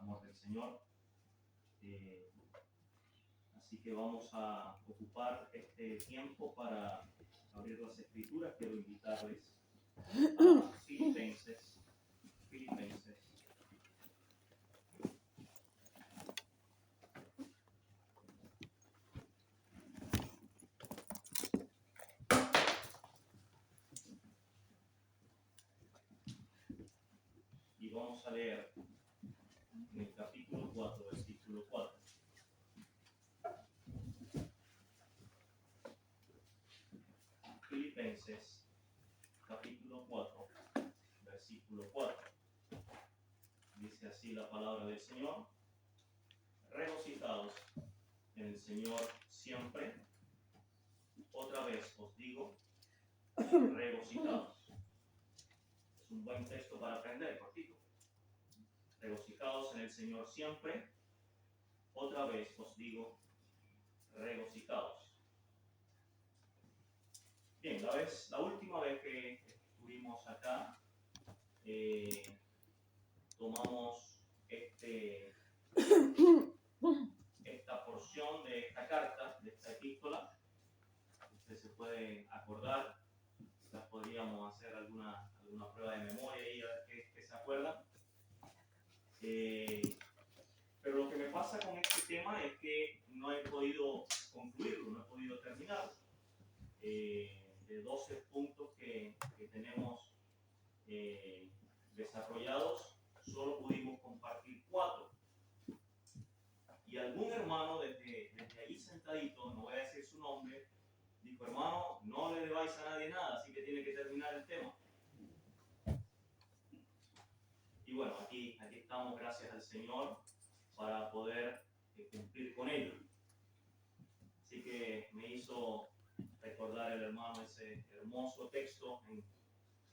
amor del Señor. Así que vamos a ocupar este tiempo para abrir las Escrituras. Quiero invitarles a Filipenses. Y vamos a leer en el capítulo 4, versículo 4. Filipenses, capítulo 4, versículo 4. Dice así la palabra del Señor: regocijaos en el Señor siempre. Otra vez os digo, regocijaos. Es un buen texto para aprender, cortito. Regocijaos en el Señor siempre. Otra vez os digo, regocijaos. Bien, la última vez que estuvimos acá, tomamos esta porción de esta carta, de esta epístola. Usted se puede acordar, quizás podríamos hacer alguna prueba de memoria y a ver qué se acuerdan. Pero lo que me pasa con este tema es que no he podido concluirlo, no he podido terminarlo. De 12 puntos que tenemos desarrollados, solo pudimos compartir 4. Y algún hermano desde ahí sentadito, no voy a decir su nombre, dijo: hermano, no le debáis a nadie nada, así que tiene que terminar el tema. Y bueno, aquí estamos, gracias al Señor, para poder cumplir con ello. Así que me hizo recordar el hermano ese hermoso texto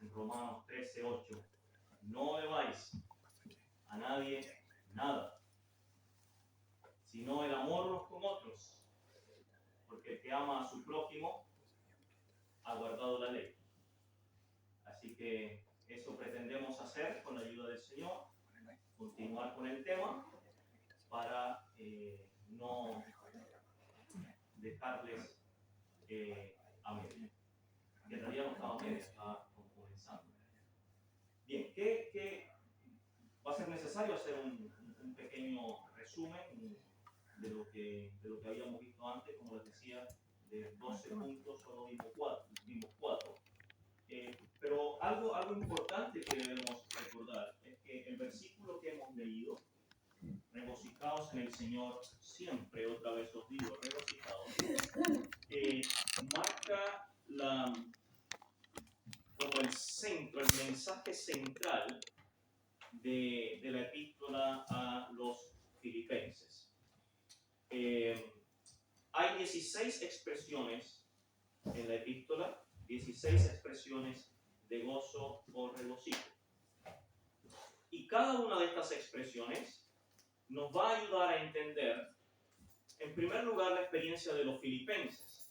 en Romanos 13:8. No debáis a nadie nada, sino el amor unos con otros, porque el que ama a su prójimo ha guardado la ley. Así que eso pretendemos hacer con la ayuda del Señor, continuar con el tema para no dejarles a medio. Que en realidad no estaba a medio, estaba comenzando. Bien, ¿qué va a ser necesario hacer un pequeño resumen de lo que habíamos visto antes? Como les decía, de 12 puntos solo vimos 4. Pero algo importante que debemos recordar es que el versículo que hemos leído, regocijaos en el Señor siempre, otra vez os digo, regocijaos, marca como el centro, el mensaje central de la epístola a los Filipenses. Hay 16 expresiones en la epístola, 16 expresiones de gozo o regocijo. Y cada una de estas expresiones nos va a ayudar a entender, en primer lugar, la experiencia de los filipenses.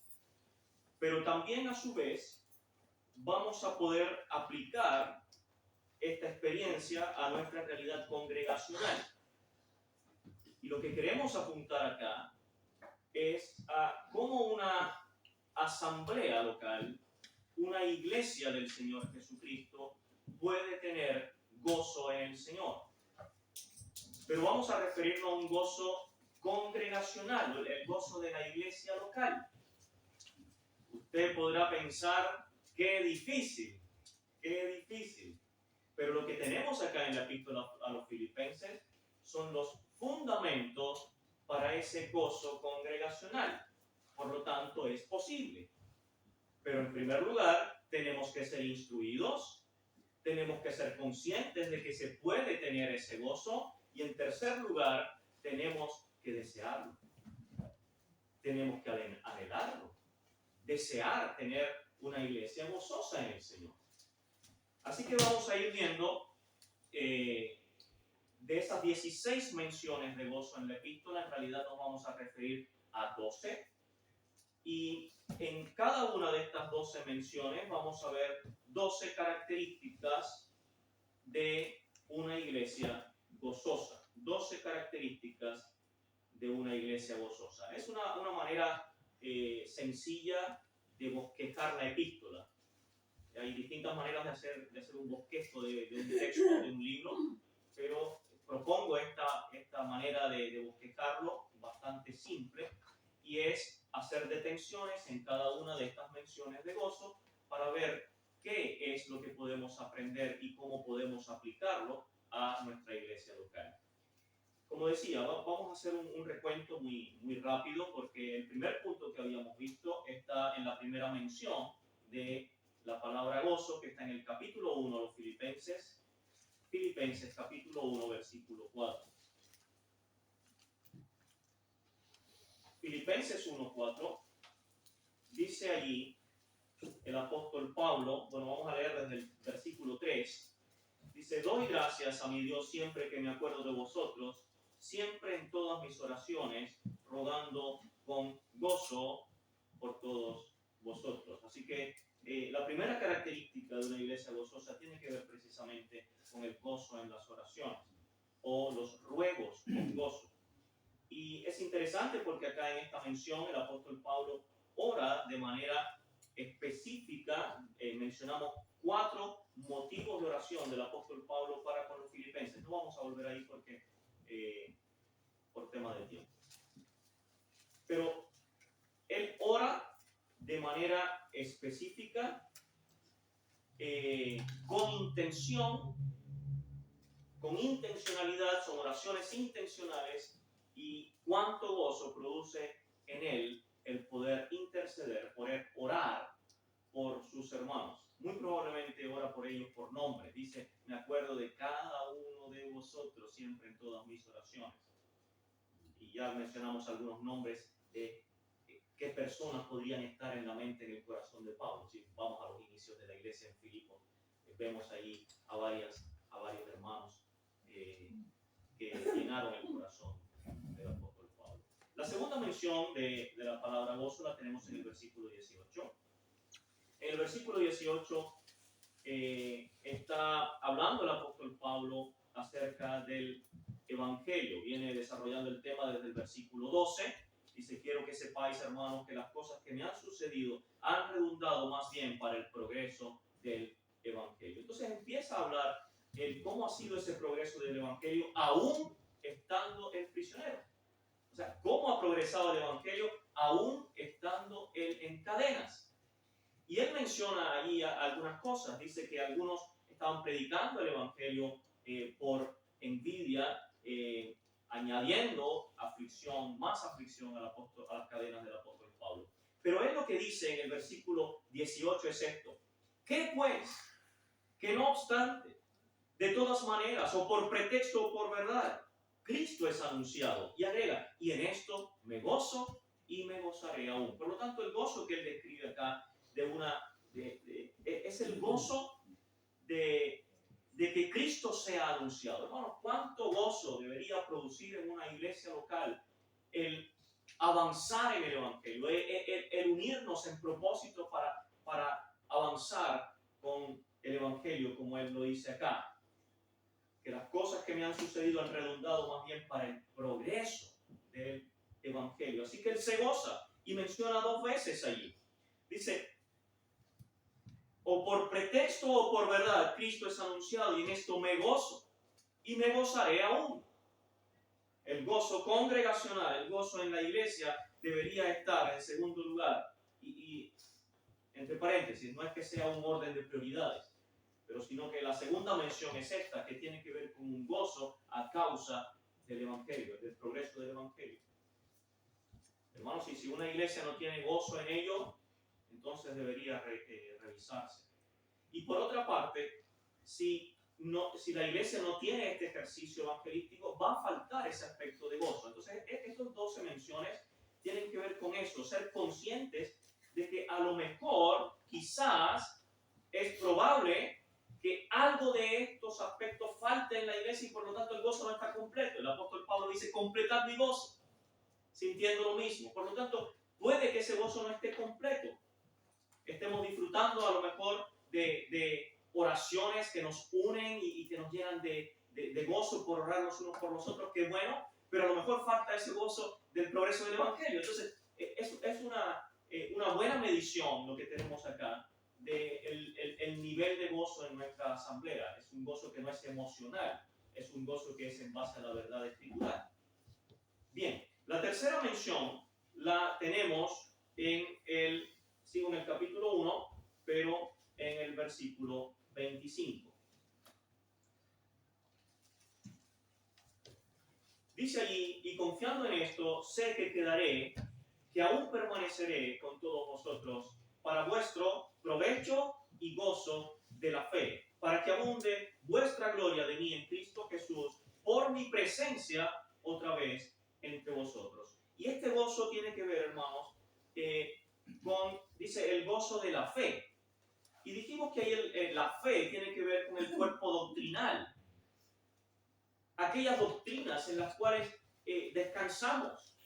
Pero también, a su vez, vamos a poder aplicar esta experiencia a nuestra realidad congregacional. Y lo que queremos apuntar acá es a cómo una asamblea local, una iglesia del Señor Jesucristo, puede tener gozo en el Señor. Pero vamos a referirnos a un gozo congregacional, el gozo de la iglesia local. Usted podrá pensar, qué difícil. Pero lo que tenemos acá en la epístola a los Filipenses son los fundamentos para ese gozo congregacional. Por lo tanto, es posible. Pero en primer lugar, tenemos que ser instruidos, tenemos que ser conscientes de que se puede tener ese gozo, y en tercer lugar, tenemos que desearlo. Tenemos que anhelarlo, desear tener una iglesia gozosa en el Señor. Así que vamos a ir viendo de esas 16 menciones de gozo en la epístola, en realidad nos vamos a referir a 12. Y en cada una de estas 12 menciones vamos a ver 12 características de una iglesia gozosa. 12 características de una iglesia gozosa. Es una manera sencilla de bosquejar la epístola. Hay distintas maneras de hacer un bosquejo de un texto, de un libro, pero propongo esta manera de bosquejarlo bastante simple, y es hacer detenciones en cada una de estas menciones de gozo para ver qué es lo que podemos aprender y cómo podemos aplicarlo a nuestra iglesia local. Como decía, vamos a hacer un recuento muy rápido, porque el primer punto que habíamos visto está en la primera mención de la palabra gozo, que está en el capítulo 1 de los Filipenses capítulo 1, versículo 4. Filipenses 1:4 dice allí el apóstol Pablo, vamos a leer desde el versículo 3, dice: doy gracias a mi Dios siempre que me acuerdo de vosotros, siempre en todas mis oraciones, rogando con gozo por todos vosotros. Así que la primera característica de una iglesia gozosa tiene que ver precisamente con el gozo en las oraciones, o los ruegos con gozo. Y es interesante porque acá en esta mención el apóstol Pablo ora de manera específica. Mencionamos 4 motivos de oración del apóstol Pablo para con los filipenses. No vamos a volver ahí porque por tema de tiempo. Pero él ora de manera específica, con intención, con intencionalidad. Son oraciones intencionales, y cuánto gozo produce en él el poder interceder, poder orar por sus hermanos. Muy probablemente ora por ellos por nombre. Dice: me acuerdo de cada uno de vosotros siempre en todas mis oraciones. Y ya mencionamos algunos nombres de qué personas podrían estar en la mente, en el corazón de Pablo. Si vamos a los inicios de la iglesia en Filipos, vemos ahí a varios hermanos que llenaron el corazón del apóstol Pablo. La segunda mención de la palabra gozo la tenemos en el versículo 18. En el versículo 18 está hablando el apóstol Pablo acerca del evangelio. Viene desarrollando el tema desde el versículo 12. Dice: quiero que sepáis, hermanos, que las cosas que me han sucedido han redundado más bien para el progreso del evangelio. Entonces empieza a hablar de cómo ha sido ese progreso del evangelio aún estando el prisionero. O sea, cómo ha progresado el evangelio aún estando él en cadenas. Y él menciona allí algunas cosas. Dice que algunos estaban predicando el evangelio por envidia, añadiendo más aflicción a las cadenas del apóstol Pablo. Pero él lo que dice en el versículo 18 es esto: ¿qué pues? Que no obstante, de todas maneras, o por pretexto o por verdad, Cristo es anunciado. Y agrega: y en esto me gozo y me gozaré aún. Por lo tanto, el gozo que él describe acá es el gozo de que Cristo sea anunciado. Hermanos, ¿cuánto gozo debería producir en una iglesia local el avanzar en el evangelio, el unirnos en propósito para avanzar con el evangelio, como él lo dice acá? Que las cosas que me han sucedido han redundado más bien para el progreso del evangelio. Así que él se goza, y menciona 2 veces allí. Dice: o por pretexto o por verdad, Cristo es anunciado, y en esto me gozo y me gozaré aún. El gozo congregacional, el gozo en la iglesia, debería estar en segundo lugar. Y entre paréntesis, no es que sea un orden de prioridades, pero sino que la segunda mención es esta, que tiene que ver con un gozo a causa del evangelio, del progreso del evangelio. Hermanos, si una iglesia no tiene gozo en ello, entonces debería revisarse. Y por otra parte, si la iglesia no tiene este ejercicio evangelístico, va a faltar ese aspecto de gozo. Entonces, estas 12 menciones tienen que ver con eso, ser conscientes de que a lo mejor, quizás, es probable que algo de estos aspectos falte en la iglesia, y por lo tanto el gozo no está completo. El apóstol Pablo dice: completad mi gozo, sintiendo lo mismo. Por lo tanto, puede que ese gozo no esté completo. Estemos disfrutando a lo mejor de oraciones que nos unen y que nos llenan de gozo por orar los unos por los otros. Qué bueno, pero a lo mejor falta ese gozo del progreso del Evangelio. Entonces, es una buena medición lo que tenemos acá del el nivel de gozo en nuestra asamblea. Es un gozo que no es emocional, es un gozo que es en base a la verdad escritural. Bien, la tercera mención la tenemos sigo en el capítulo 1, pero en el versículo 25. Dice allí, y confiando en esto, sé que quedaré, que aún permaneceré con todos vosotros para vuestro provecho y gozo de la fe, para que abunde vuestra gloria de mí en Cristo Jesús por mi presencia otra vez entre vosotros. Y este gozo tiene que ver, hermanos, dice, el gozo de la fe. Y dijimos que ahí la fe tiene que ver con el cuerpo doctrinal. Aquellas doctrinas en las cuales descansamos.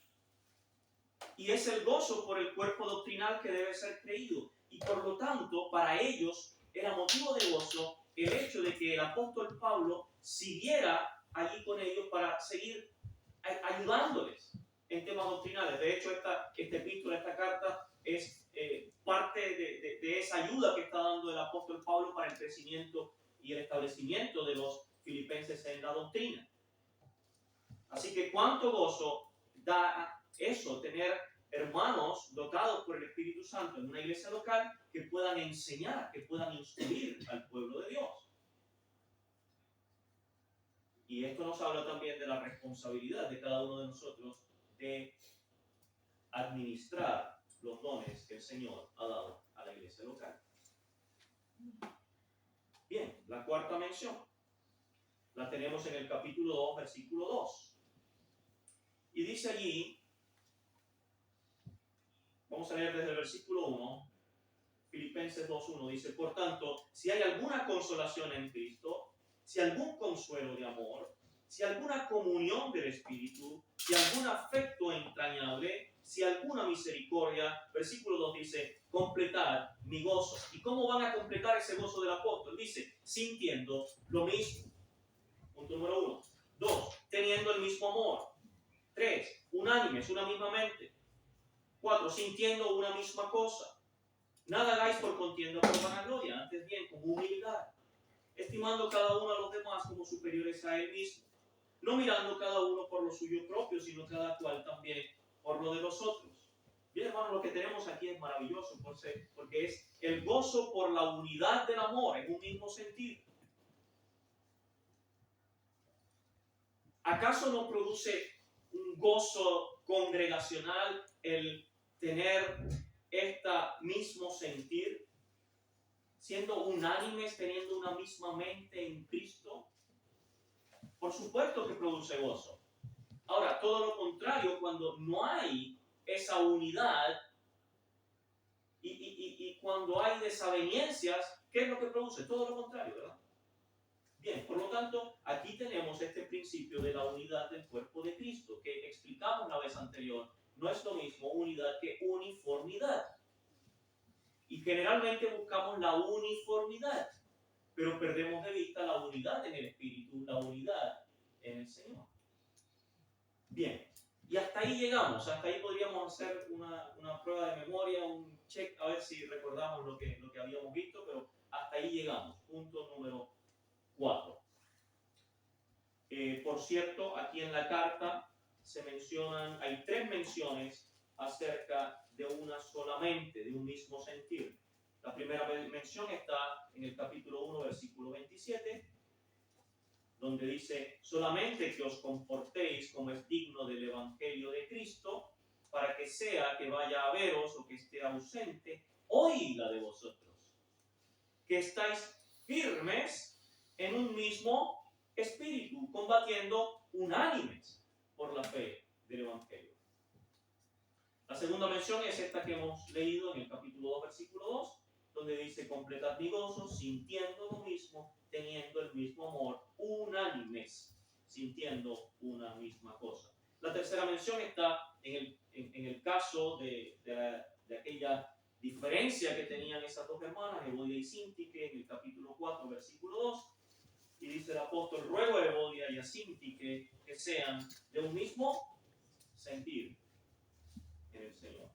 Y es el gozo por el cuerpo doctrinal que debe ser creído. Y por lo tanto, para ellos era motivo de gozo el hecho de que el apóstol Pablo siguiera allí con ellos para seguir ayudándoles en temas doctrinales. De hecho, esta epístola, esta carta es parte de esa ayuda que está dando el apóstol Pablo para el crecimiento y el establecimiento de los filipenses en la doctrina. Así que cuánto gozo da eso, tener hermanos dotados por el Espíritu Santo en una iglesia local que puedan enseñar, que puedan instruir al pueblo de Dios. Y esto nos habla también de la responsabilidad de cada uno de nosotros de administrar los dones que el Señor ha dado a la iglesia local. Bien, la cuarta mención la tenemos en el capítulo 2, versículo 2. Y dice allí, vamos a leer desde el versículo 1, Filipenses 2:1, dice, por tanto, si hay alguna consolación en Cristo, si algún consuelo de amor, si alguna comunión del Espíritu, si algún afecto entrañable, si alguna misericordia, versículo 2 dice, completad mi gozo. ¿Y cómo van a completar ese gozo del apóstol? Dice, sintiendo lo mismo. Punto número 1. 2, teniendo el mismo amor. 3, unánimes, una misma mente. 4, sintiendo una misma cosa. Nada hagáis por contienda o por vanagloria, antes bien con humildad, estimando cada uno a los demás como superiores a él mismo, no mirando cada uno por lo suyo propio, sino cada cual también por lo de los otros. Bien, hermanos, lo que tenemos aquí es maravilloso, porque es el gozo por la unidad del amor, en un mismo sentido. ¿Acaso no produce un gozo congregacional el tener este mismo sentir, siendo unánimes, teniendo una misma mente en Cristo? Por supuesto que produce gozo. Ahora, todo lo contrario, cuando no hay esa unidad y cuando hay desavenencias, ¿qué es lo que produce? Todo lo contrario, ¿verdad? Bien, por lo tanto, aquí tenemos este principio de la unidad del cuerpo de Cristo, que explicamos la vez anterior. No es lo mismo unidad que uniformidad. Y generalmente buscamos la uniformidad, pero perdemos de vista la unidad en el Espíritu, la unidad en el Señor. Bien, y hasta ahí llegamos, hasta ahí podríamos hacer una prueba de memoria, un check, a ver si recordamos lo que habíamos visto, pero hasta ahí llegamos. Punto número 4. Por cierto, aquí en la carta se mencionan, hay 3 menciones acerca de una solamente, de un mismo sentir. La primera mención está en el capítulo 1, versículo 27, donde dice, solamente que os comportéis como es digno del Evangelio de Cristo, para que sea que vaya a veros o que esté ausente, oídla de vosotros, que estáis firmes en un mismo espíritu, combatiendo unánimes por la fe del Evangelio. La segunda mención es esta que hemos leído en el capítulo 2, versículo 2, donde dice, completad mi gozo, sintiendo lo mismo, teniendo el mismo amor, unánimes, sintiendo una misma cosa. La tercera mención está en el caso de aquella diferencia que tenían esas dos hermanas, Evodia y Síntique, en el capítulo 4, versículo 2, Y dice el apóstol, ruego a Evodia y a Sinti que sean de un mismo sentir en el Señor.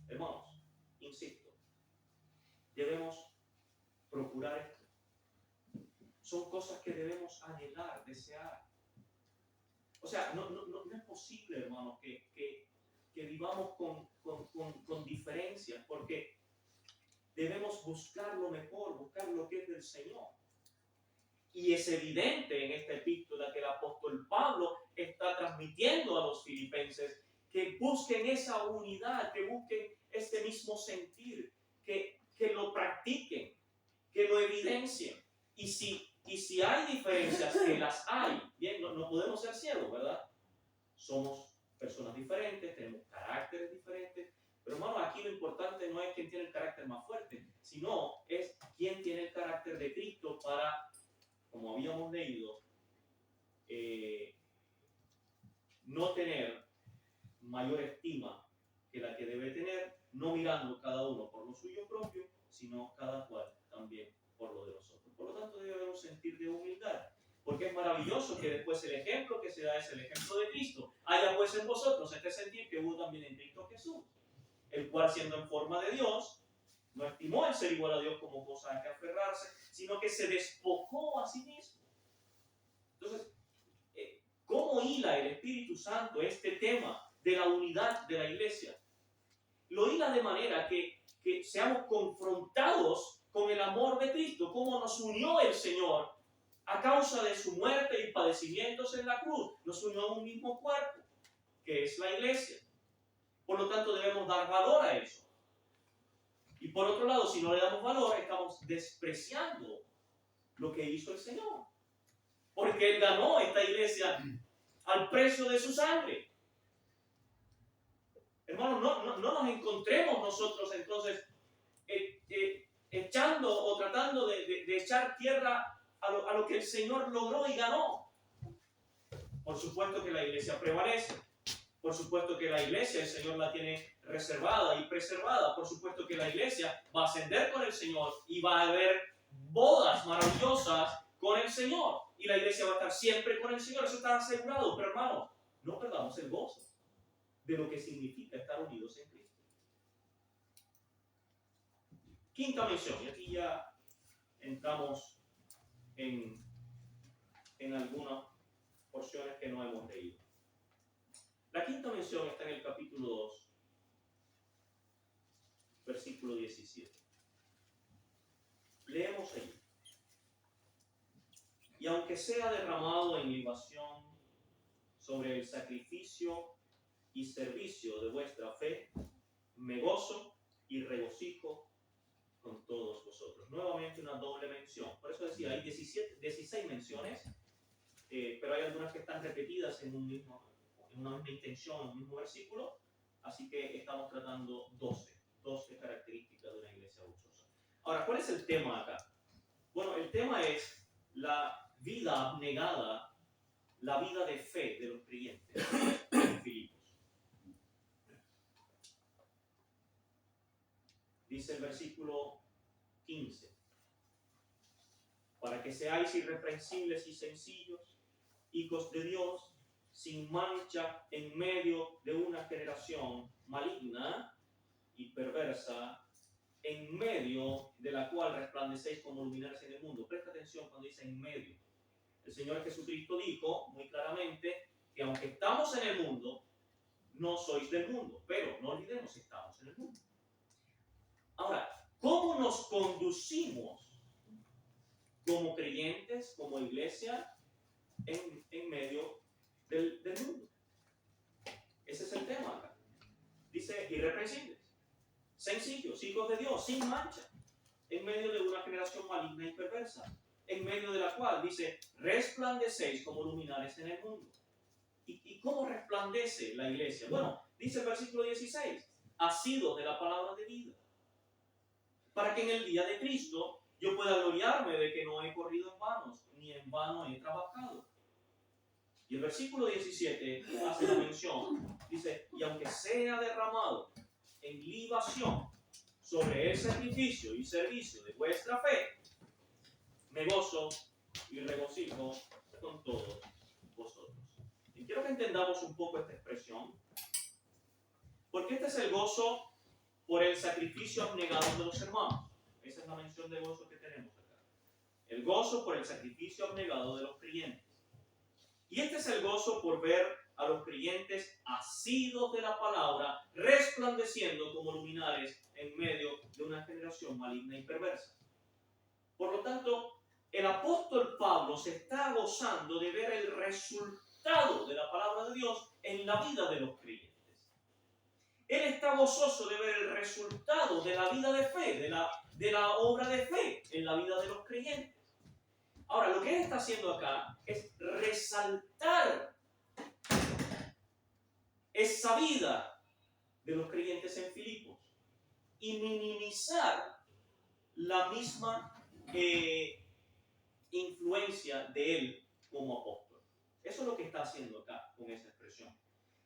Hermanos, insisto, debemos procurar esto. Son cosas que debemos anhelar, desear. O sea, no es posible, hermanos, que vivamos con diferencias, porque debemos buscar lo mejor, buscar lo que es del Señor. Y es evidente en esta epístola que el apóstol Pablo está transmitiendo a los filipenses que busquen esa unidad, que busquen este mismo sentir, que lo practiquen, que lo evidencien. Y si hay diferencias, que las hay, bien, no podemos ser ciegos, ¿verdad? Somos personas diferentes, tenemos caracteres diferentes, pero hermano, aquí lo importante no es quién tiene el carácter más fuerte, sino es quién tiene el carácter de Cristo para, como habíamos leído, no tener mayor estima que la que debe tener, no mirando cada uno por lo suyo propio, sino cada cual también por lo de los otros. Por lo tanto, debemos sentir de humildad, porque es maravilloso que después el ejemplo que se da es el ejemplo de Cristo. Haya pues en vosotros este sentir que hubo también en Cristo Jesús, el cual siendo en forma de Dios, no estimó el ser igual a Dios como cosa a que aferrarse, sino que se despojó a sí mismo. Entonces, ¿cómo hila el Espíritu Santo este tema de la unidad de la iglesia? Lo hila de manera que seamos confrontados con el amor de Cristo, cómo nos unió el Señor a causa de su muerte y padecimientos en la cruz. Nos unió en un mismo cuerpo, que es la iglesia. Por lo tanto, debemos dar valor a eso. Y por otro lado, si no le damos valor, estamos despreciando lo que hizo el Señor. Porque Él ganó esta iglesia al precio de su sangre. Hermanos, no nos encontremos nosotros entonces echando o tratando de echar tierra a lo que el Señor logró y ganó. Por supuesto que la iglesia prevalece. Por supuesto que la iglesia el Señor la tiene reservada y preservada. Por supuesto que la iglesia va a ascender con el Señor y va a haber bodas maravillosas con el Señor. Y la iglesia va a estar siempre con el Señor. Eso está asegurado. Pero hermanos, no perdamos el gozo de lo que significa estar unidos en Cristo. Quinta mención. Y aquí ya entramos en algunas porciones que no hemos leído. La quinta mención está en el capítulo 2, versículo 17. Leemos ahí. Y aunque sea derramado en libación sobre el sacrificio y servicio de vuestra fe, me gozo y regocijo con todos vosotros. Nuevamente una doble mención. Por eso decía, hay 16 menciones, pero hay algunas que están repetidas en una misma intención, en un mismo versículo, así que estamos tratando 12 características de una iglesia gozosa. Ahora, ¿cuál es el tema acá? Bueno, el tema es la vida abnegada, la vida de fe de los creyentes en Filipos. Dice el versículo 15, para que seáis irreprensibles y sencillos, hijos de Dios, sin mancha en medio de una generación maligna y perversa, en medio de la cual resplandecéis como luminares en el mundo. Presta atención cuando dice en medio. El Señor Jesucristo dijo muy claramente que aunque estamos en el mundo, no sois del mundo, pero no olvidemos que estamos en el mundo. Ahora, ¿cómo nos conducimos como creyentes, como iglesia, en medio del mundo? Ese es el tema acá. Dice irreprensibles, sencillos, hijos de Dios, sin mancha, en medio de una generación maligna y perversa, en medio de la cual dice, resplandecéis como luminares en el mundo. ¿Y cómo resplandece la iglesia? Bueno, dice el versículo 16, asidos de la palabra de vida, para que en el día de Cristo yo pueda gloriarme de que no he corrido en vanos, ni en vano he trabajado. Y el versículo 17 hace la mención, dice, y aunque sea derramado en libación sobre el sacrificio y servicio de vuestra fe, me gozo y regocijo con todos vosotros. Y quiero que entendamos un poco esta expresión, porque este es el gozo por el sacrificio abnegado de los hermanos. Esa es la mención de gozo que tenemos acá. El gozo por el sacrificio abnegado de los creyentes. Y este es el gozo por ver a los creyentes asidos de la palabra, resplandeciendo como luminares en medio de una generación maligna y perversa. Por lo tanto, el apóstol Pablo se está gozando de ver el resultado de la palabra de Dios en la vida de los creyentes. Él está gozoso de ver el resultado de la vida de fe, de la obra de fe en la vida de los creyentes. Ahora, lo que él está haciendo acá es resaltar esa vida de los creyentes en Filipos y minimizar la misma influencia de él como apóstol. Eso es lo que está haciendo acá con esa expresión.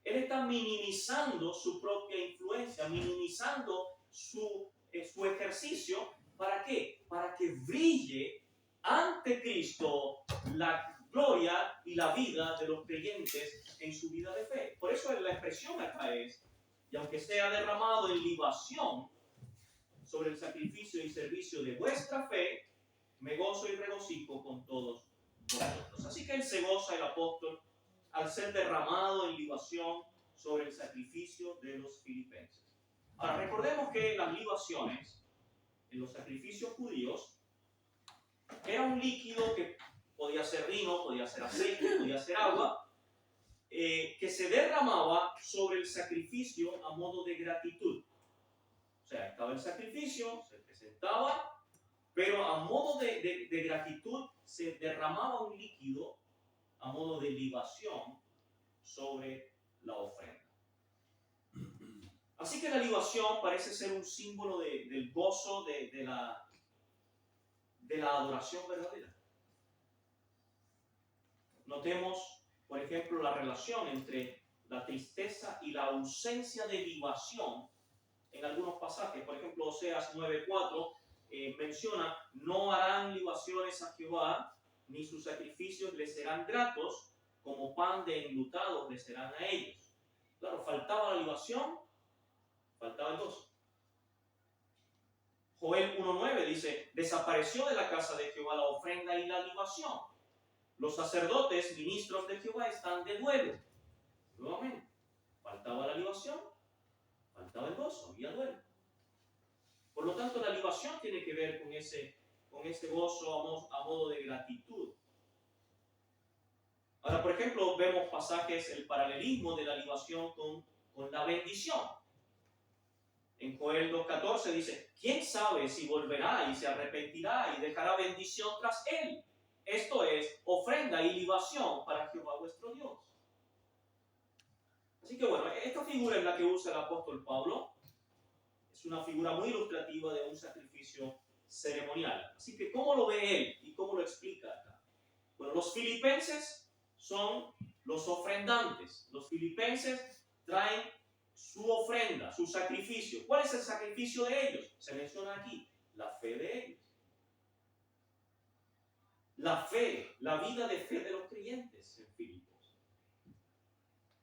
Él está minimizando su propia influencia, minimizando su ejercicio. ¿Para qué? Para que brille ante Cristo la gloria y la vida de los creyentes en su vida de fe. Por eso la expresión acá es, y aunque sea derramado en libación sobre el sacrificio y servicio de vuestra fe, me gozo y regocijo con todos vosotros. Así que él se goza, el apóstol, al ser derramado en libación sobre el sacrificio de los filipenses. Ahora, recordemos que las libaciones en los sacrificios judíos era un líquido que podía ser vino, podía ser aceite, podía ser agua, que se derramaba sobre el sacrificio a modo de gratitud. O sea, estaba el sacrificio, se presentaba, pero a modo de gratitud se derramaba un líquido a modo de libación sobre la ofrenda. Así que la libación parece ser un símbolo del gozo de la adoración verdadera. Notemos, por ejemplo, la relación entre la tristeza y la ausencia de libación en algunos pasajes. Por ejemplo, Oseas 9:4 menciona: no harán libaciones a Jehová, ni sus sacrificios les serán gratos, como pan de enlutados les serán a ellos. Claro, faltaba la libación, faltaba el gozo. Joel 1:9 dice: desapareció de la casa de Jehová la ofrenda y la libación. Los sacerdotes, ministros de Jehová, están de duelo. Nuevamente, faltaba la libación, faltaba el gozo, había duelo. Por lo tanto, la libación tiene que ver con ese gozo a modo de gratitud. Ahora, por ejemplo, vemos pasajes, el paralelismo de la libación con la bendición. En Joel 2:14 dice: ¿quién sabe si volverá y se arrepentirá y dejará bendición tras él? Esto es ofrenda y libación para Jehová vuestro Dios. Así que bueno, esta figura en la que usa el apóstol Pablo es una figura muy ilustrativa de un sacrificio ceremonial. Así que, ¿cómo lo ve él y cómo lo explica acá? Bueno, los filipenses son los ofrendantes. Los filipenses traen su ofrenda, su sacrificio. ¿Cuál es el sacrificio de ellos? Se menciona aquí, la fe de ellos. La fe, la vida de fe de los creyentes en Filipos.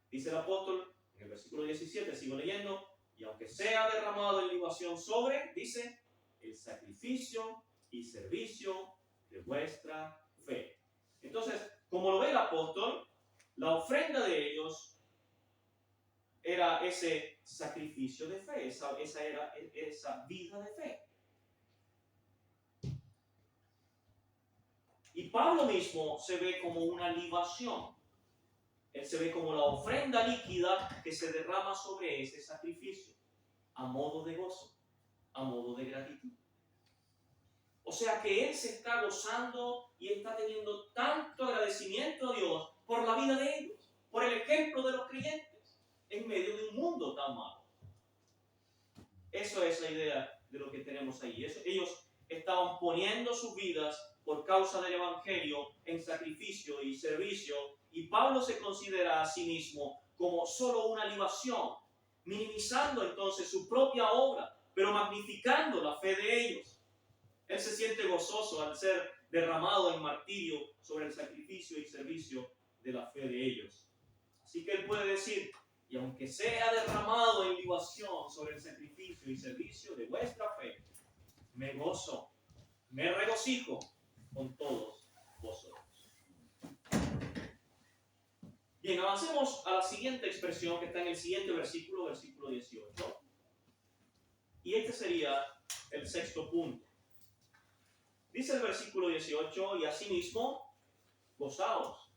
Dice el apóstol en el versículo 17, sigo leyendo: y aunque sea derramado en libación sobre, dice, el sacrificio y servicio de vuestra fe. Entonces, como lo ve el apóstol, la ofrenda de ellos era ese sacrificio de fe, esa era esa vida de fe. Y Pablo mismo se ve como una libación. Él se ve como la ofrenda líquida que se derrama sobre ese sacrificio, a modo de gozo, a modo de gratitud. O sea que él se está gozando y está teniendo tanto agradecimiento a Dios por la vida de ellos, por el ejemplo de los creyentes, en medio de un mundo tan malo. Eso es la idea de lo que tenemos ahí. Ellos estaban poniendo sus vidas por causa del Evangelio en sacrificio y servicio, y Pablo se considera a sí mismo como solo una libación, minimizando entonces su propia obra, pero magnificando la fe de ellos. Él se siente gozoso al ser derramado en martirio sobre el sacrificio y servicio de la fe de ellos. Así que él puede decir, y aunque sea derramado en libación sobre el sacrificio y servicio de vuestra fe, me gozo, me regocijo con todos vosotros. Bien, avancemos a la siguiente expresión que está en el siguiente versículo, versículo 18. Y este sería el sexto punto. Dice el versículo 18, y asimismo, gozaos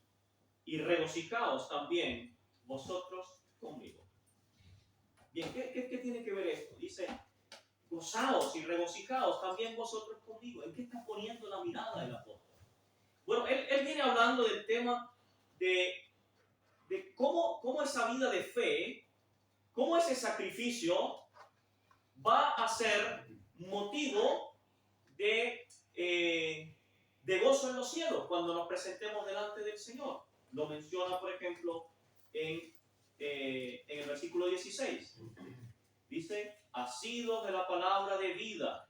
y regocijaos también vosotros conmigo. Bien, ¿qué tiene que ver esto? Dice, gozaos y regocijaos también vosotros conmigo. ¿En qué está poniendo la mirada el apóstol? Bueno, él viene hablando del tema de cómo esa vida de fe, cómo ese sacrificio va a ser motivo de gozo en los cielos cuando nos presentemos delante del Señor. Lo menciona, por ejemplo, en el versículo 16. Dice, asidos de la palabra de vida.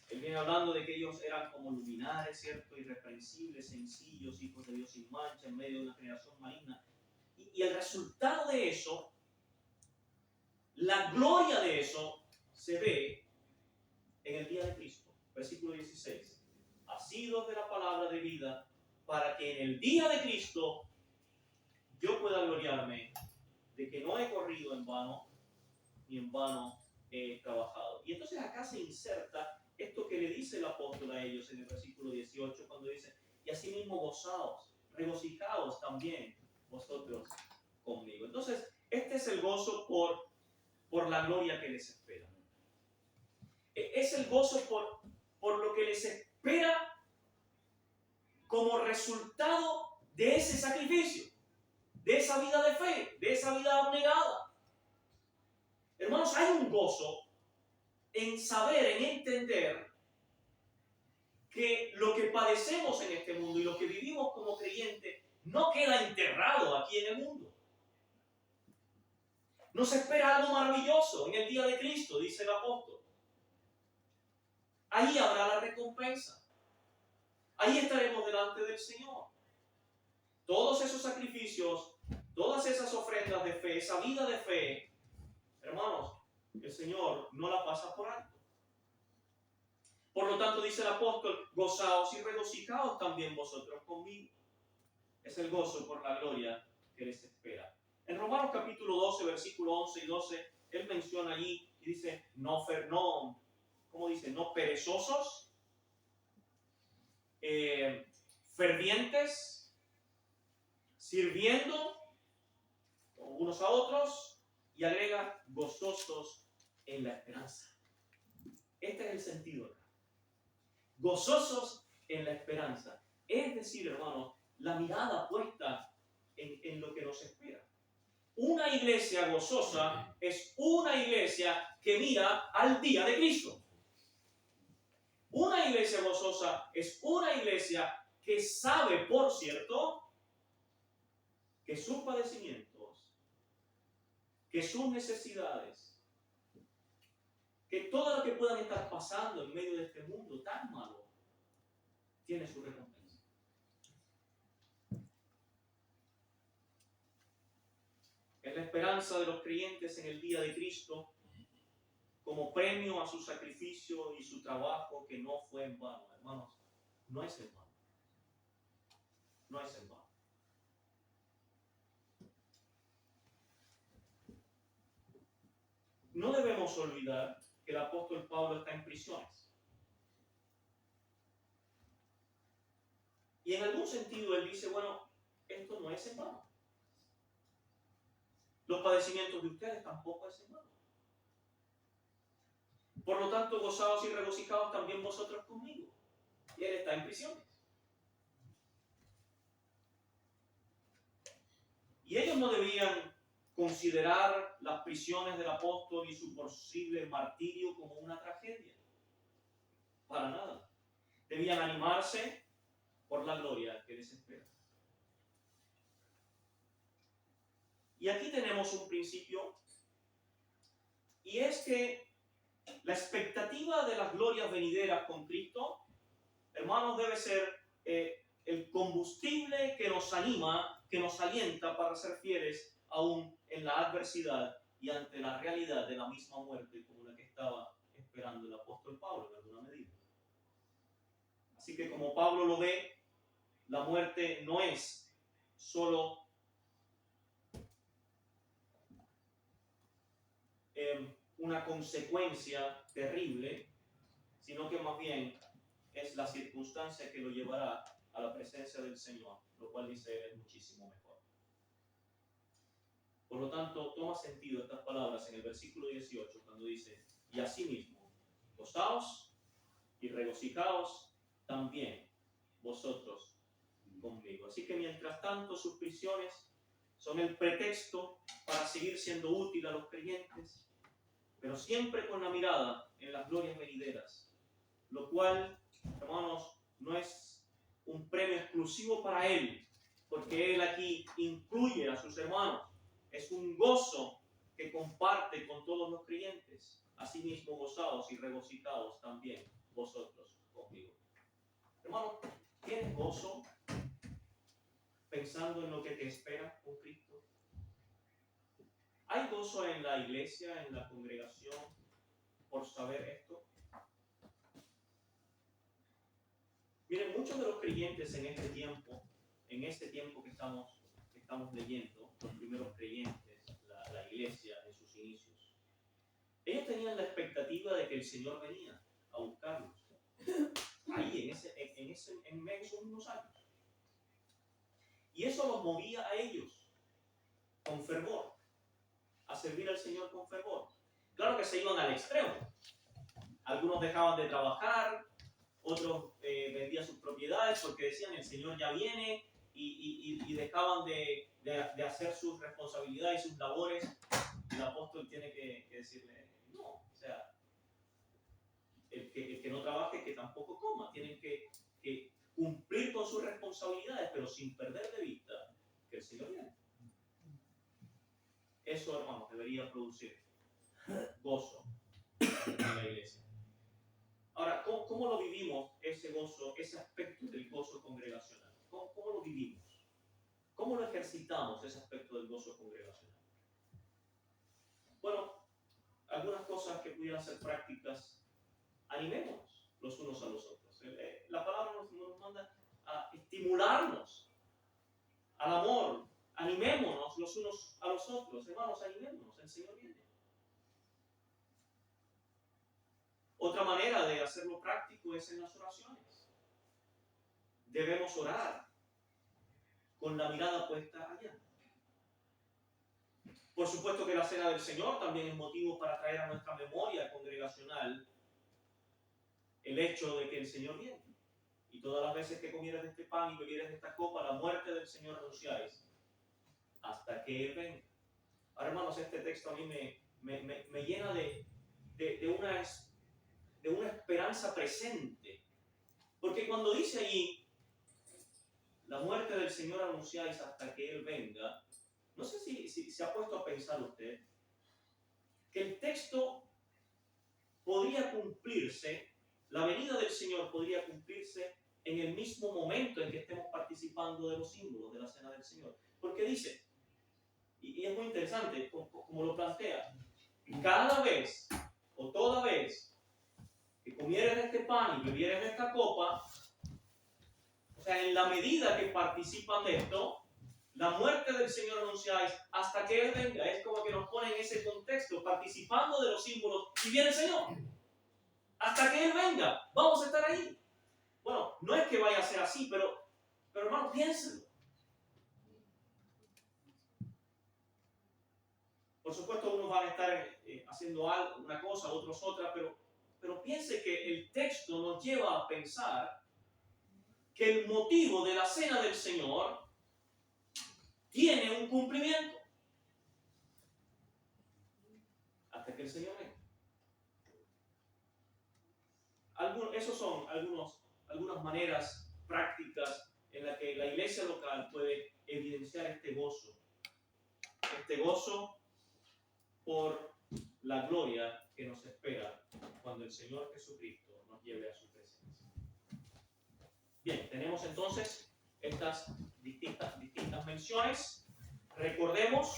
Él viene hablando de que ellos eran como luminares, ¿cierto? Irreprensibles, sencillos, hijos de Dios sin mancha, en medio de una generación maligna. Y el resultado de eso, la gloria de eso, se ve en el día de Cristo. Versículo 16. Asidos de la palabra de vida, para que en el día de Cristo yo pueda gloriarme de que no he corrido en vano, ni en vano he trabajado. Y entonces acá se inserta esto que le dice el apóstol a ellos en el versículo 18, cuando dice, y asimismo gozaos, regocijaos también vosotros conmigo. Entonces, este es el gozo por la gloria que les espera. Es el gozo por lo que les espera como resultado de ese sacrificio, de esa vida de fe, de esa vida abnegada. Hermanos, hay un gozo en saber, en entender que lo que padecemos en este mundo y lo que vivimos como creyentes no queda enterrado aquí en el mundo. Nos espera algo maravilloso en el día de Cristo, dice el apóstol. Ahí habrá la recompensa. Ahí estaremos delante del Señor. Todos esos sacrificios, todas esas ofrendas de fe, esa vida de fe, hermanos, el Señor no la pasa por alto. Por lo tanto, dice el apóstol, gozaos y regocijaos también vosotros conmigo. Es el gozo por la gloria que les espera. En Romanos capítulo 12, versículo 11 y 12, él menciona allí y dice, no perezosos, fervientes, sirviendo unos a otros, y agrega, gozosos en la esperanza. Este es el sentido acá. Gozosos en la esperanza. Es decir, hermanos, la mirada puesta en lo que nos espera. Una iglesia gozosa es una iglesia que mira al día de Cristo. Una iglesia gozosa es una iglesia que sabe, por cierto, que sus padecimientos, que sus necesidades, que todo lo que puedan estar pasando en medio de este mundo tan malo, tiene su recompensa. Es la esperanza de los creyentes en el día de Cristo como premio a su sacrificio y su trabajo que no fue en vano. Hermanos, no es en vano. No es en vano. No debemos olvidar que el apóstol Pablo está en prisiones. Y en algún sentido él dice, bueno, esto no es en vano. Los padecimientos de ustedes tampoco es en vano. Por lo tanto, gozaos y regocijaos también vosotros conmigo. Y él está en prisiones. Y ellos no debían considerar las prisiones del apóstol y su posible martirio como una tragedia. Para nada. Debían animarse por la gloria que les espera. Y aquí tenemos un principio, y es que La expectativa de las glorias venideras con Cristo, hermanos, debe ser el combustible que nos anima, que nos alienta para ser fieles aún en la adversidad y ante la realidad de la misma muerte como la que estaba esperando el apóstol Pablo en alguna medida. Así que como Pablo lo ve, la muerte no es solo una consecuencia terrible, sino que más bien es la circunstancia que lo llevará a la presencia del Señor, lo cual dice es muchísimo mejor. Por lo tanto, toma sentido estas palabras en el versículo 18, cuando dice, y asimismo, gozaos y regocijaos también vosotros conmigo. Así que mientras tanto sus prisiones son el pretexto para seguir siendo útil a los creyentes, pero siempre con la mirada en las glorias venideras, lo cual, hermanos, no es un premio exclusivo para él, porque él aquí incluye a sus hermanos. Es un gozo que comparte con todos los creyentes. Asimismo, gozaos y regocijaos también vosotros conmigo. Hermanos, ¿tienes gozo pensando en lo que te espera con Cristo? ¿Hay gozo en la iglesia, en la congregación, por saber esto? Miren, muchos de los creyentes en este tiempo que estamos leyendo, los primeros creyentes, la iglesia en sus inicios, ellos tenían la expectativa de que el Señor venía a buscarlos. Ahí, en esos unos años. Y eso los movía a ellos con fervor, a servir al Señor con fervor. Claro que se iban al extremo. Algunos dejaban de trabajar, otros vendían sus propiedades porque decían el Señor ya viene y dejaban de hacer sus responsabilidades y sus labores. Y el apóstol tiene que decirle, no, o sea, el que no trabaje, que tampoco coma. Tienen que cumplir con sus responsabilidades, pero sin perder de vista que el Señor viene. Eso, hermanos, debería producir gozo en la iglesia. Ahora, ¿cómo lo vivimos ese gozo, ese aspecto del gozo congregacional? ¿Cómo lo vivimos? ¿Cómo lo ejercitamos, ese aspecto del gozo congregacional? Bueno, algunas cosas que pudieran ser prácticas. Animémonos los unos a los otros. La palabra nos manda a estimularnos al amor. Animémonos los unos a los otros. Hermanos, animémonos, el Señor viene. Otra manera de hacerlo práctico es en las oraciones. Debemos orar con la mirada puesta allá. Por supuesto que la cena del Señor también es motivo para traer a nuestra memoria congregacional el hecho de que el Señor viene. Y todas las veces que comieres de este pan y bebieres de esta copa, la muerte del Señor anunciáis hasta que Él venga. Ahora, hermanos, este texto a mí me llena de una esperanza presente. Porque cuando dice allí, la muerte del Señor anunciáis hasta que Él venga, no sé si se ha puesto a pensar usted que el texto podría cumplirse, la venida del Señor podría cumplirse en el mismo momento en que estemos participando de los símbolos de la cena del Señor. Porque dice, y es muy interesante como lo plantea, cada vez o toda vez que comieres de este pan y bebieres de esta copa, o sea, en la medida que participan de esto, la muerte del Señor anunciáis hasta que Él venga. Es como que nos pone en ese contexto, participando de los símbolos, y viene el Señor. Hasta que Él venga, vamos a estar ahí. Bueno, no es que vaya a ser así, pero hermano, piénsenlo. Por supuesto, unos van a estar haciendo algo, una cosa, otros otra, pero piense que el texto nos lleva a pensar que el motivo de la cena del Señor tiene un cumplimiento hasta que el Señor venga. Esos son algunas maneras prácticas en las que la iglesia local puede evidenciar este gozo por la gloria que nos espera cuando el Señor Jesucristo nos lleve a su presencia. Bien, tenemos entonces estas distintas menciones. Recordemos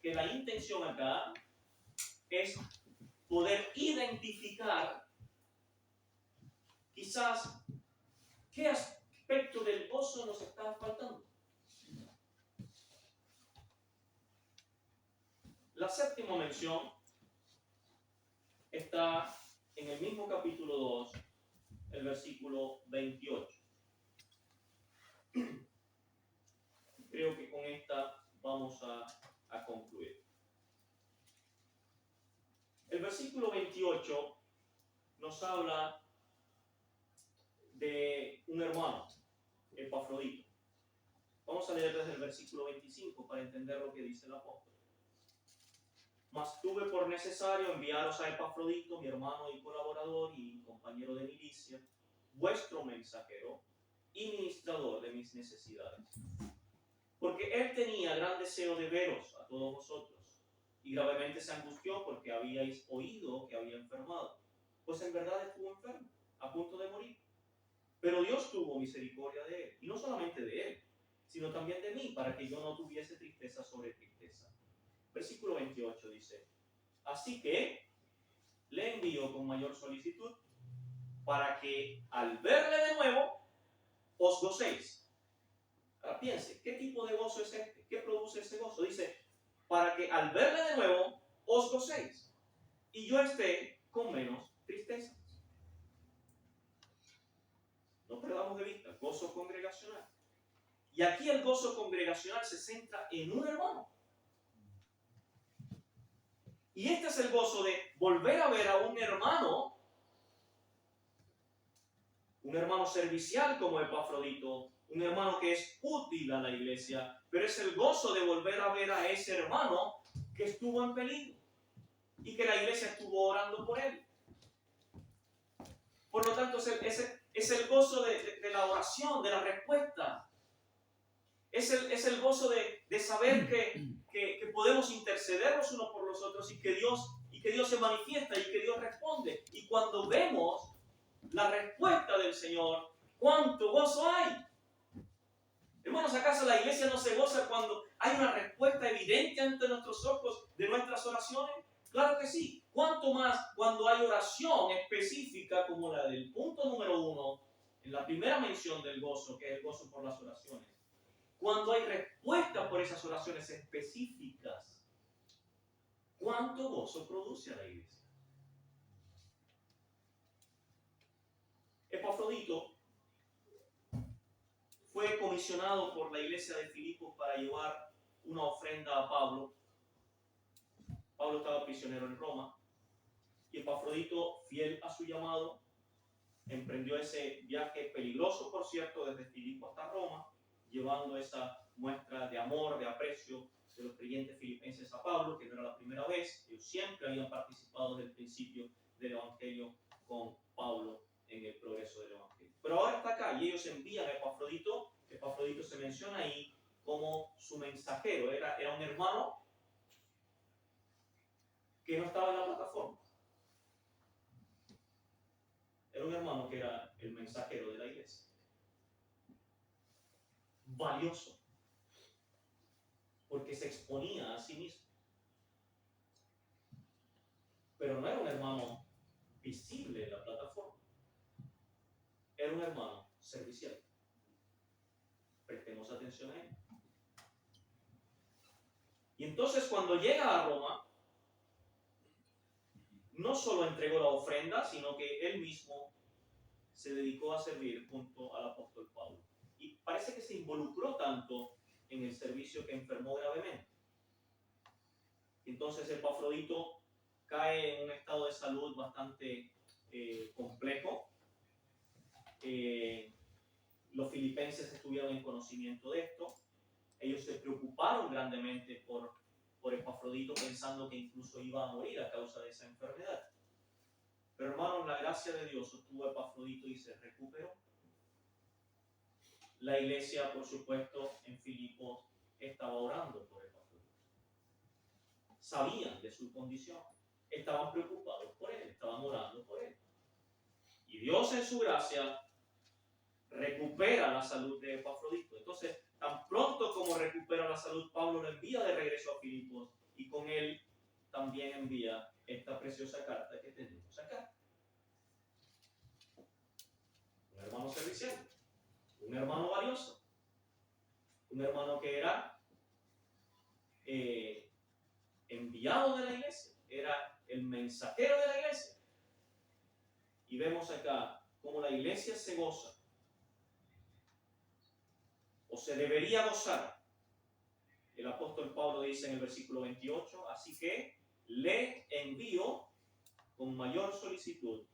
que la intención acá es poder identificar quizás qué aspecto del gozo nos está faltando. La séptima mención está en el mismo capítulo 2, el versículo 28. Creo que con esta vamos a concluir. El versículo 28 nos habla de un hermano, Epafrodito. Vamos a leer desde el versículo 25 para entender lo que dice el apóstol. Mas tuve por necesario enviaros a Epafrodito, mi hermano y colaborador y compañero de milicia, vuestro mensajero y ministrador de mis necesidades. Porque él tenía gran deseo de veros a todos vosotros, y gravemente se angustió porque habíais oído que había enfermado, pues en verdad estuvo enfermo, a punto de morir. Pero Dios tuvo misericordia de él, y no solamente de él, sino también de mí, para que yo no tuviese tristeza sobre tristeza. Versículo 28 dice: así que le envío con mayor solicitud, para que al verle de nuevo os gocéis. Ahora piense, ¿qué tipo de gozo es este? ¿Qué produce este gozo? Dice, para que al verle de nuevo os gocéis y yo esté con menos tristeza. No perdamos de vista, gozo congregacional. Y aquí el gozo congregacional se centra en un hermano. Y este es el gozo de volver a ver a un hermano servicial como Epafrodito, un hermano que es útil a la iglesia, pero es el gozo de volver a ver a ese hermano que estuvo en peligro y que la iglesia estuvo orando por él. Por lo tanto, es el gozo de la oración, de la respuesta. Es el gozo de saber que podemos interceder los unos por los otros y que Dios se manifiesta y que Dios responde. Y cuando vemos la respuesta del Señor, ¿cuánto gozo hay? Hermanos, ¿acaso la iglesia no se goza cuando hay una respuesta evidente ante nuestros ojos de nuestras oraciones? Claro que sí. ¿Cuánto más cuando hay oración específica como la del punto número 1, en la primera mención del gozo, que es el gozo por las oraciones? Cuando hay respuesta por esas oraciones específicas, ¿cuánto gozo produce a la iglesia? Epafrodito fue comisionado por la iglesia de Filipos para llevar una ofrenda a Pablo. Pablo estaba prisionero en Roma y Epafrodito, fiel a su llamado, emprendió ese viaje peligroso, por cierto, desde Filipos hasta Roma, llevando esa muestra de amor, de aprecio de los creyentes filipenses a Pablo, que no era la primera vez. Ellos siempre habían participado desde el principio del Evangelio con Pablo en el progreso del Evangelio. Pero ahora está acá y ellos envían a Epafrodito. Epafrodito se menciona ahí como su mensajero. Era un hermano que no estaba en la plataforma. Era un hermano que era el mensajero de la iglesia. Valioso, porque se exponía a sí mismo. Pero no era un hermano visible en la plataforma. Era un hermano servicial. Prestemos atención a él. Y entonces cuando llega a Roma, no solo entregó la ofrenda, sino que él mismo se dedicó a servir junto al apóstol Pablo. Y parece que se involucró tanto en el servicio que enfermó gravemente. Entonces Epafrodito cae en un estado de salud bastante complejo. Los filipenses estuvieron en conocimiento de esto. Ellos se preocuparon grandemente por Epafrodito, pensando que incluso iba a morir a causa de esa enfermedad. Pero hermanos, la gracia de Dios sostuvo a Epafrodito y se recuperó. La iglesia, por supuesto, en Filipos estaba orando por Epafrodito. Sabían de su condición. estaban preocupados por él, estaban orando por él. Y Dios en su gracia recupera la salud de Epafrodito. Entonces, tan pronto como recupera la salud, Pablo lo envía de regreso a Filipos y con él también envía esta preciosa carta que tenemos acá. Un hermano servicial, un hermano valioso, un hermano que era enviado de la iglesia, era el mensajero de la iglesia. Y vemos acá cómo la iglesia se goza, o se debería gozar. El apóstol Pablo dice en el versículo 28, así que le envío con mayor solicitud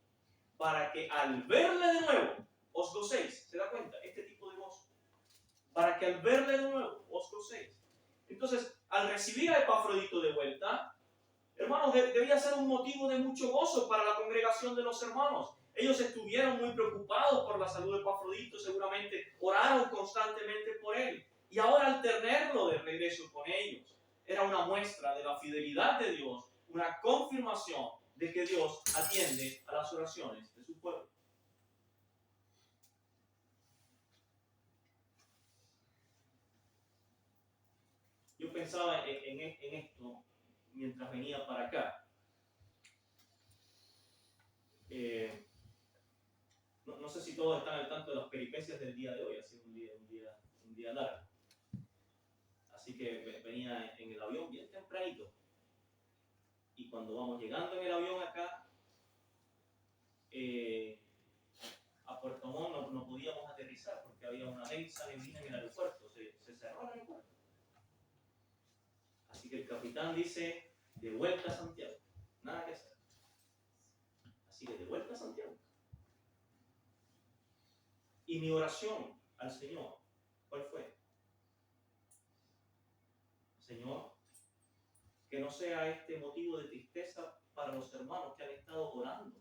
para que al verle de nuevo os gocéis. ¿Se da cuenta? Este tipo de gozo. Para que al verle de nuevo os gocéis. Entonces, al recibir a Epafrodito de vuelta, hermanos, debía ser un motivo de mucho gozo para la congregación de los hermanos. Ellos estuvieron muy preocupados por la salud de Epafrodito, seguramente oraron constantemente por él. Y ahora al tenerlo de regreso con ellos, era una muestra de la fidelidad de Dios, una confirmación de que Dios atiende a las oraciones de su pueblo. Yo pensaba en esto mientras venía para acá. No sé si todos están al tanto de las peripecias del día de hoy, ha sido un día largo. Así que venía en el avión bien tempranito. Y cuando vamos llegando en el avión acá, a Puerto Montt no podíamos aterrizar porque había una densa neblina en el aeropuerto, se cerró el aeropuerto. Así que el capitán dice, de vuelta a Santiago, nada que hacer. Así que de vuelta a Santiago. Y mi oración al Señor, ¿cuál fue? Señor, que no sea este motivo de tristeza para los hermanos que han estado orando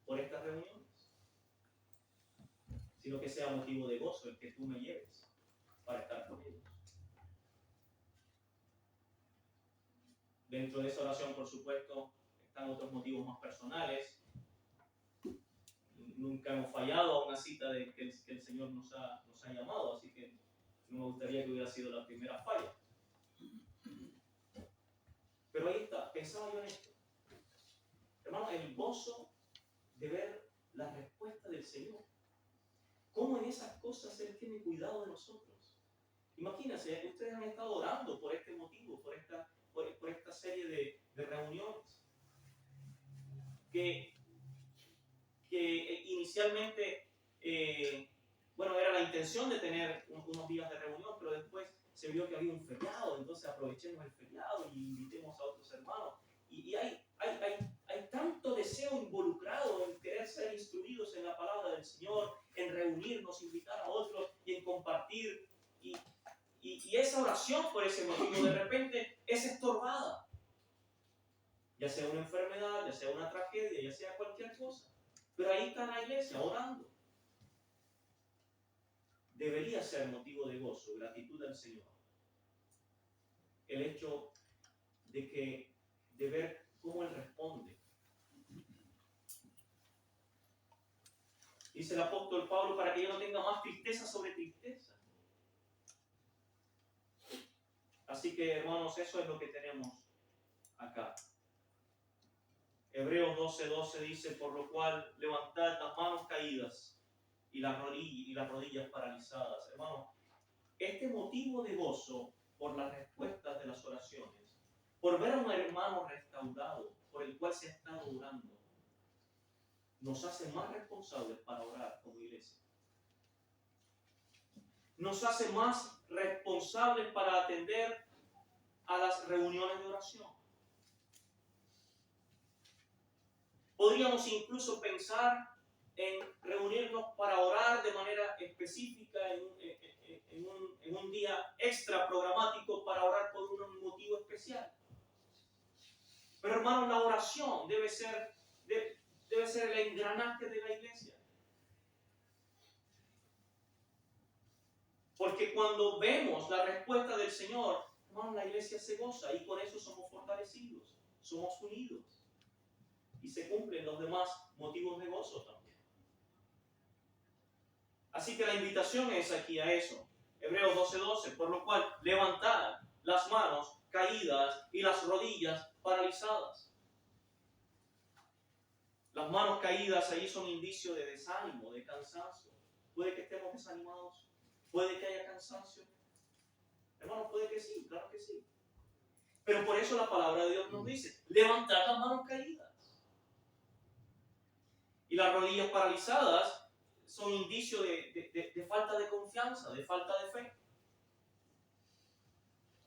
por estas reuniones, sino que sea motivo de gozo el que tú me lleves para estar con ellos. Dentro de esa oración, por supuesto, están otros motivos más personales. Nunca hemos fallado a una cita de que el Señor nos ha llamado, así que no me gustaría que hubiera sido la primera falla. Pero ahí está, pensaba yo en esto. Hermano, el gozo de ver la respuesta del Señor. Cómo en esas cosas Él tiene cuidado de nosotros. Imagínense, ustedes han estado orando por este motivo, por esta serie de reuniones. Que inicialmente, era la intención de tener unos días de reunión, pero después se vio que había un feriado, entonces aprovechemos el feriado y invitemos a otros hermanos. Y hay tanto deseo involucrado en querer ser instruidos en la palabra del Señor, en reunirnos, invitar a otros y en compartir. Y esa oración por ese motivo de repente es estorbada. Ya sea una enfermedad, ya sea una tragedia, ya sea cualquier cosa. Pero ahí está la iglesia orando. Debería ser motivo de gozo, gratitud al Señor. El hecho de ver cómo Él responde. Dice el apóstol Pablo, para que yo no tenga más tristeza sobre tristeza. Así que, hermanos, eso es lo que tenemos acá. Hebreos 12:12 dice, por lo cual levantad las manos caídas y las rodillas paralizadas. Hermanos, este motivo de gozo por las respuestas de las oraciones, por ver a un hermano restaurado, por el cual se ha estado orando, nos hace más responsables para orar como iglesia. Nos hace más responsables para atender a las reuniones de oración. Podríamos incluso pensar en reunirnos para orar de manera específica en un día extra programático para orar por un motivo especial. Pero hermanos, la oración debe ser el engranaje de la iglesia. Porque cuando vemos la respuesta del Señor, hermanos, la iglesia se goza y con eso somos fortalecidos. somos unidos. Y se cumplen los demás motivos de gozo también. Así que la invitación es aquí a eso. Hebreos 12:12, por lo cual levantad las manos caídas y las rodillas paralizadas. Las manos caídas ahí son indicio de desánimo, de cansancio. Puede que estemos desanimados, puede que haya cansancio. Hermanos, puede que sí, claro que sí. Pero por eso la palabra de Dios nos dice, levantad las manos caídas. Y las rodillas paralizadas son indicio de falta de confianza, de falta de fe.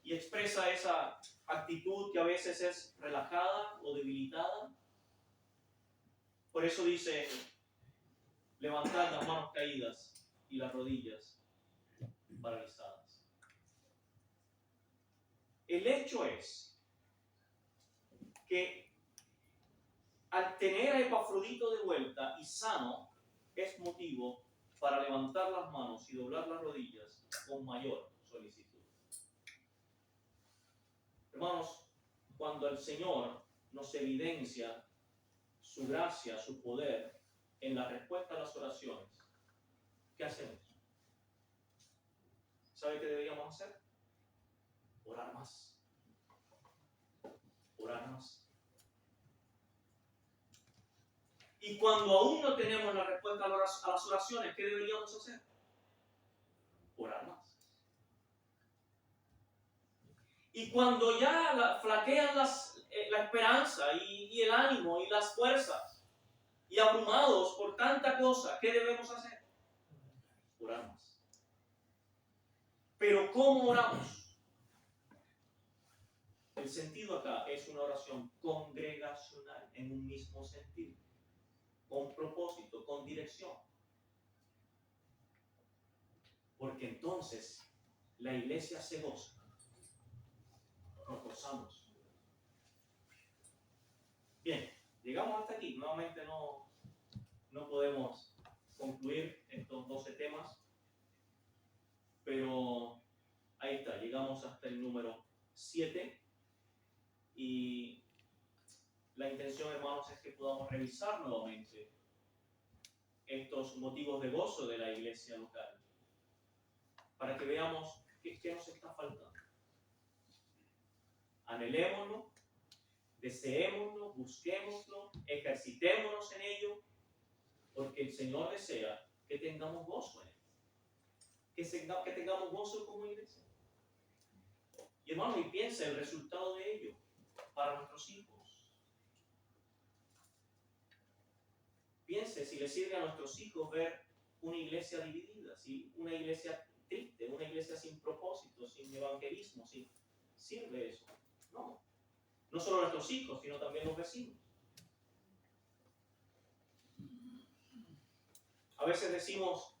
Y expresa esa actitud que a veces es relajada o debilitada. Por eso dice, levantad las manos caídas y las rodillas paralizadas. El hecho es que al tener a Epafrodito de vuelta y sano, es motivo para levantar las manos y doblar las rodillas con mayor solicitud. Hermanos, cuando el Señor nos evidencia su gracia, su poder en la respuesta a las oraciones, ¿qué hacemos? ¿Sabe qué deberíamos hacer? Orar más. Orar más. Y cuando aún no tenemos la respuesta a las oraciones, ¿qué deberíamos hacer? Orar más. Y cuando ya flaquean la esperanza y el ánimo y las fuerzas, y abrumados por tanta cosa, ¿qué debemos hacer? Orar más. Pero ¿cómo oramos? El sentido acá es una oración congregacional, en un mismo sentido, con propósito, con dirección. Porque entonces la iglesia se goza. Nos gozamos. Bien, llegamos hasta aquí. Nuevamente no podemos concluir estos 12 temas, pero ahí está, llegamos hasta el número 7 y la intención, hermanos, es que podamos revisar nuevamente estos motivos de gozo de la iglesia local, para que veamos qué nos está faltando. Anhelémoslo, deseémoslo, busquémoslo, ejercitémonos en ello, porque el Señor desea que tengamos gozo en él, que tengamos gozo como iglesia. Y hermano, y piensa el resultado de ello para nuestros hijos. Piense si le sirve a nuestros hijos ver una iglesia dividida, ¿sí? Una iglesia triste, una iglesia sin propósito, sin evangelismo, ¿sí? ¿Sirve eso? No. No solo a nuestros hijos, sino también a los vecinos. A veces decimos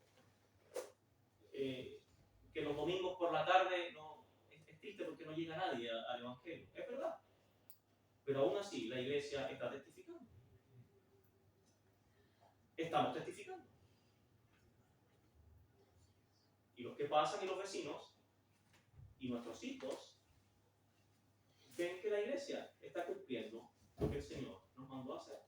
que los domingos por la tarde es triste porque no llega nadie al evangelio. Es verdad. Pero aún así la iglesia está testificando. Estamos testificando. Y los que pasan y los vecinos y nuestros hijos ven que la iglesia está cumpliendo lo que el Señor nos mandó a hacer.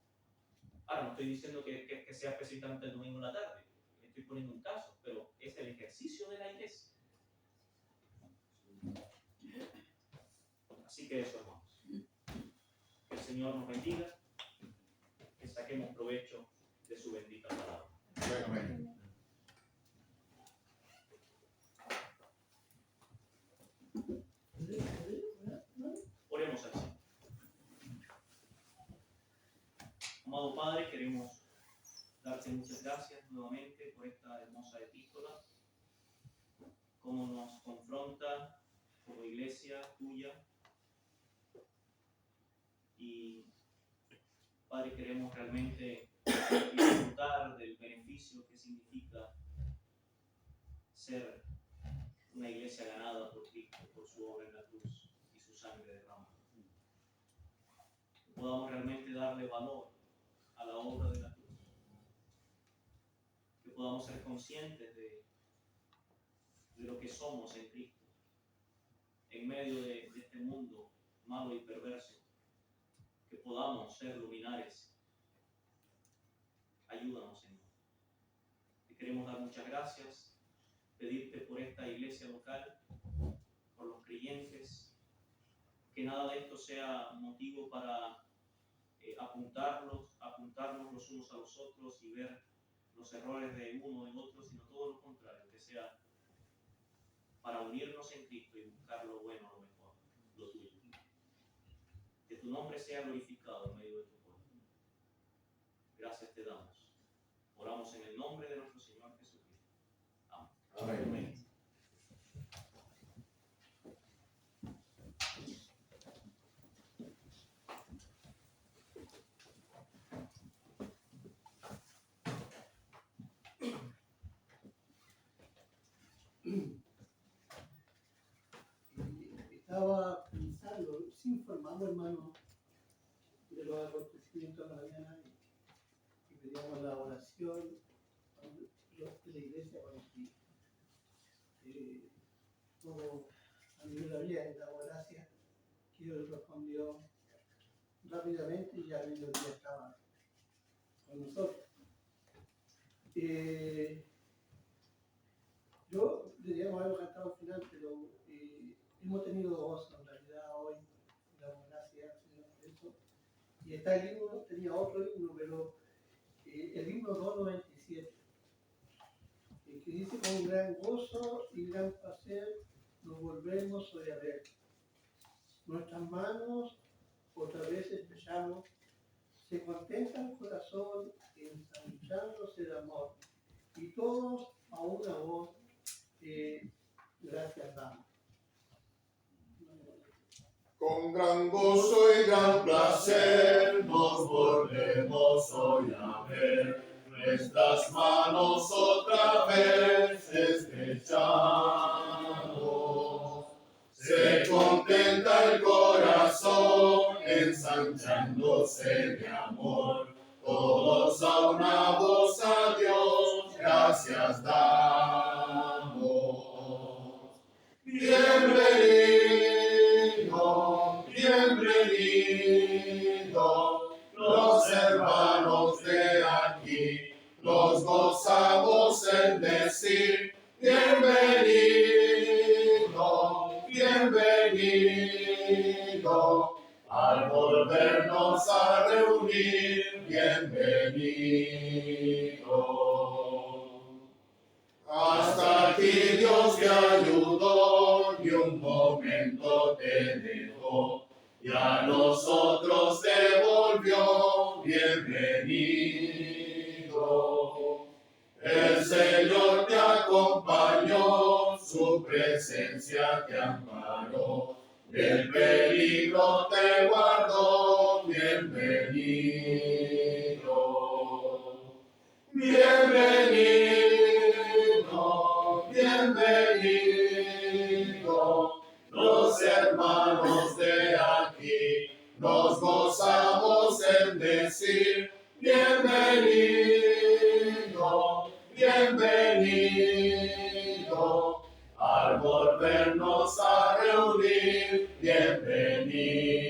Ahora, no estoy diciendo que sea específicamente el domingo en la tarde. Estoy poniendo un caso, pero es el ejercicio de la iglesia. Así que eso, hermanos. Que el Señor nos bendiga, que saquemos provecho de su bendita palabra. Amén. Oremos al Señor. Amado Padre, queremos darte muchas gracias nuevamente por esta hermosa epístola, cómo nos confronta como iglesia tuya. Y Padre, queremos realmente disfrutar del beneficio que significa ser una iglesia ganada por Cristo, por su obra en la cruz y su sangre derramada. Podamos realmente darle valor a la obra de la cruz. Que podamos ser conscientes de lo que somos en Cristo, en medio de este mundo malo y perverso. que podamos ser luminares. Ayúdanos, Señor. Te queremos dar muchas gracias, pedirte por esta iglesia local, por los creyentes, que nada de esto sea motivo para apuntarnos los unos a los otros y ver los errores de uno del otro, sino todo lo contrario, que sea para unirnos en Cristo y buscar lo bueno, lo mejor, lo tuyo. Que tu nombre sea glorificado en medio de tu pueblo. Gracias te damos. Oramos en el nombre de nuestro Señor Jesucristo. Amén. Amén. Estaba pensando, sí informando, hermano, de los acontecimientos de la mañana y pedíamos la oración de la iglesia para que todo anduviera bien, damos gracias que Dios respondió rápidamente y ya el día estaba con nosotros. Yo diríamos algo cantado al final, pero hemos tenido gozo en realidad hoy, damos gracias Señor por eso. Y está el himno, tenía otro himno, pero el himno 297, que dice: con gran gozo y gran placer nos volvemos hoy a ver. Nuestras manos otra vez estrellamos, se contenta el corazón ensanchándose de amor, y todos a una voz gracias damos. Con gran gozo y gran placer nos volvemos hoy a ver, nuestras manos otra vez estrechamos. Se contenta el corazón ensanchándose de amor, todos a una voz a Dios gracias damos. Bienvenido, bienvenido, los hermanos de aquí, nos gozamos en decir: bienvenido, bienvenido, al volvernos a reunir, bienvenido. Hasta aquí Dios te ayudó, y un momento te dejó, y a nosotros te volvió, bienvenido. El Señor te acompañó, su presencia te amparó, del peligro te guardó, bienvenido. Bienvenido, bienvenido, los hermanos de aquí, nos gozamos en decir: bienvenido, bienvenido, al volvernos a reunir, bienvenido.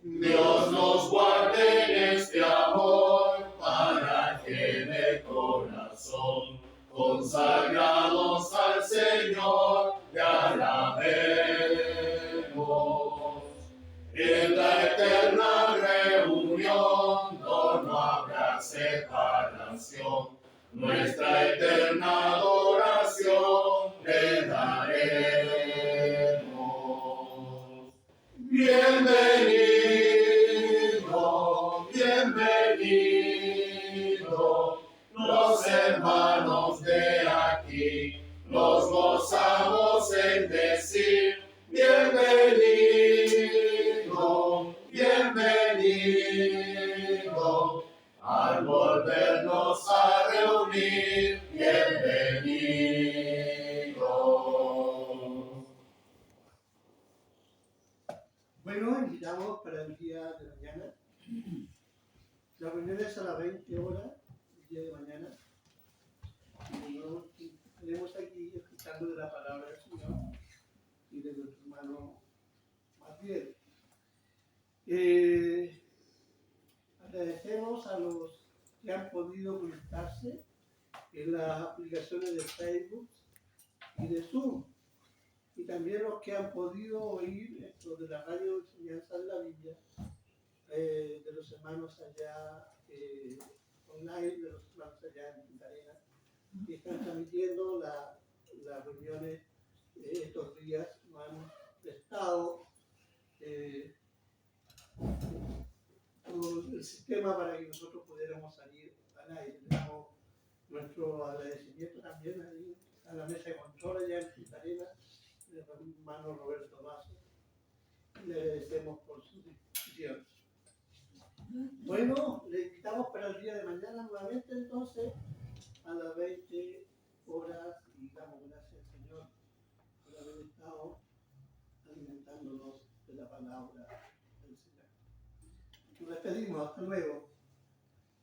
Dios nos guarde en este amor, para que de corazón, consagrados al Señor, le alabemos. En la eterna reunión no habrá separación, nuestra eterna adoración le daremos. Bienvenido, bienvenido, los hermanos de aquí, nos gozamos en decir: bienvenido, bienvenido, al volvernos a reunir, bienvenido. Bueno, invitamos para el día de mañana. La reunión es a las 20 horas, el día de mañana. Y estaremos aquí escuchando de la palabra del Señor y de nuestro hermano Matías. podido conectarse en las aplicaciones de Facebook y de Zoom. Y también los que han podido oír esto de la radio de enseñanza de la Biblia, de los hermanos allá online, de los hermanos allá en Punta Arenas, que están transmitiendo las reuniones estos días. Nos han prestado todo el sistema para que nosotros pudiéramos salir al aire. Le damos nuestro agradecimiento también ahí a la mesa de control allá en Punta Arenas, el hermano Roberto Mazo. Le agradecemos por su disposición. Bueno, le invitamos para el día de mañana nuevamente entonces a las 20 horas y damos gracias al Señor por haber estado alimentándonos de la palabra del Señor. Nos despedimos, hasta luego.